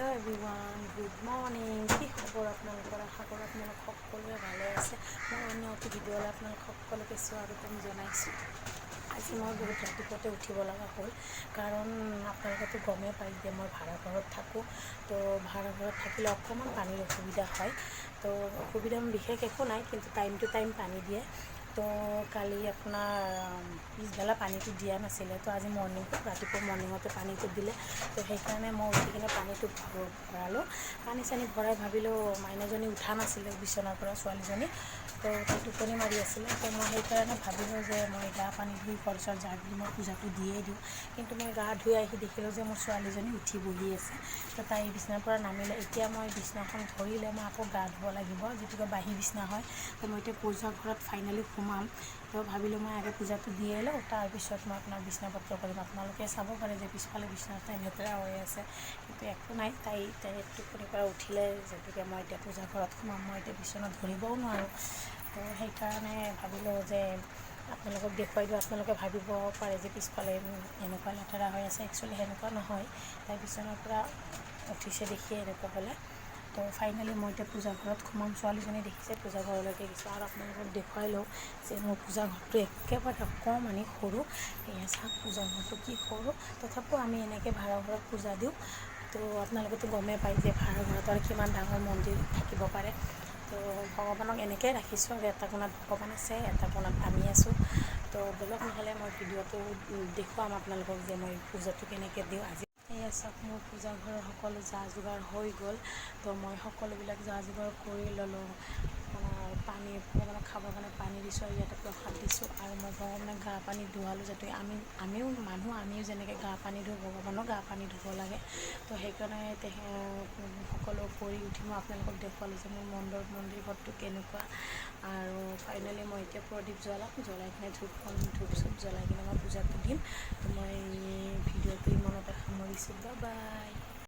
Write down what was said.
Hello' everyone, good morning. কি খবৰ আপোনালোকৰ? আশা কৰোঁ আপোনালোক সকলোৱে ভালে আছে। মই অন্য এটি ভিডিঅ'লৈ আপোনালোক সকলোকে স্বাগতম জনাইছোঁ। আজি মই বহুত ৰাতিপুৱাতে উঠিব লগা হ'ল, কাৰণ আপোনালোকেতো গমেই পাই যে মই ভাড়া ঘৰত থাকোঁ। তো ভাড়া ঘৰত থাকিলে অকণমান পানীৰ অসুবিধা হয়। তো অসুবিধা বিশেষ একো নাই, কিন্তু টাইম টু টাইম পানী দিয়ে। তো কালি আপোনাৰ পিছবেলা পানীটো দিয়া নাছিলে, তো আজি ৰাতিপুৱা মৰ্ণিঙতে পানীটো দিলে। তো সেইকাৰণে মই উঠি কিনে পানীটো ভৰালোঁ। পানী চানী ভৰাই ভাবিলোঁ, মাইনাজনী উঠা নাছিলে বিচনাৰ পৰা, ছোৱালীজনী। তো তাই টোপনি মাৰি আছিলে। তো মই সেইকাৰণে ভাবিলোঁ যে মই গা পানী ধুই ঘৰ চৰ ঝাৰ দি মই পূজাটো দিয়েই দিওঁ। কিন্তু মই গা ধুই আহি দেখিলোঁ যে মোৰ ছোৱালীজনী উঠি বহি আছে। তো তাই বিচনাৰ পৰা নামিলে। এতিয়া মই বিচনাখন ধৰিলে মই আকৌ গা ধুব লাগিব, যিটোকে বাহি বিচনা হয়। তো মই এতিয়া পূজা ঘৰত ফাইনেলি সোমাম। তো ভাবিলোঁ মই আগে পূজাটো দিয়ে লওঁ, তাৰপিছত মই আপোনাৰ বিচনা পত্ৰ কৰিম। আপোনালোকে চাব পাৰে যে পিছফালে বিচনাতে লেতেৰা হৈ আছে, কিন্তু একো নাই। তাই টোপনিৰ পৰা উঠিলে, যিহেতুকে মই এতিয়া পূজা ঘৰত সোমাম, মই এতিয়া বিচনা ধৰিবও নোৱাৰোঁ। তো সেইকাৰণে ভাবিলোঁ যে আপোনালোকক দেখুৱাই দিওঁ। আপোনালোকে ভাবিব পাৰে যে পিছফালে এনেকুৱা লেতেৰা হৈ আছে, একচুৱেলি সেনেকুৱা নহয়। তাই বিচনাৰ পৰা উঠিছে দেখিয়ে এনেকুৱা হ'লে। তো ফাইনেলি মই এতিয়া পূজা ঘৰত সোমাম। ছোৱালীজনী দেখিছে পূজা ঘৰলৈকে গৈছোঁ, আৰু আপোনালোকক দেখুৱাই লওঁ যে মোৰ পূজা ঘৰটো একেবাৰে অকণমানি সৰু। এয়া চাওক পূজা ঘৰটো কি সৰু, তথাপিও আমি এনেকৈ ভাড়া ঘৰত পূজা দিওঁ। তো আপোনালোকেতো গমেই পায় যে ভাড়া ঘৰত আৰু কিমান ডাঙৰ মন্দিৰ থাকিব পাৰে। তো ভগৱানক এনেকৈ ৰাখিছোঁ, আৰু এটা কোণাত ভগৱান আছে, এটা কোণাত আমি আছোঁ। তো বলক নহ'লে মই ভিডিঅ'টো দেখুৱাম আপোনালোকক যে মই পূজাটো কেনেকৈ দিওঁ। আজি এয়া চাওক, মোৰ পূজা ঘৰৰ সকলো যা যোগাৰ হৈ গ'ল। তো মই সকলোবিলাক যা যোগাৰ কৰি ল'লোঁ। আপোনাৰ ভগৱানক খাবৰ কাৰণে পানী দিছোঁ, আৰু ইয়াতে প্ৰসাদ দিছোঁ, আৰু মই ভগৱানক গা পানী ধুৱালোঁ, যাতে আমিও যেনেকৈ গা পানী ধুওঁ, ভগৱানক গা পানী ধুব লাগে। তো সেইকাৰণে সকলো কৰি উঠি মই আপোনালোকক দেখুৱালোঁ যে মোৰ মন্দিৰ ঘৰটো কেনেকুৱা। আৰু ফাইনেলি মই এতিয়া প্ৰদীপ জ্বলাই কিনে ধূপ চুপ জ্বলাই কিনে মই পূজাটো দিম। তো মই ভিডিঅ'টো ইমানতে সামৰিছোঁ। Bye bye.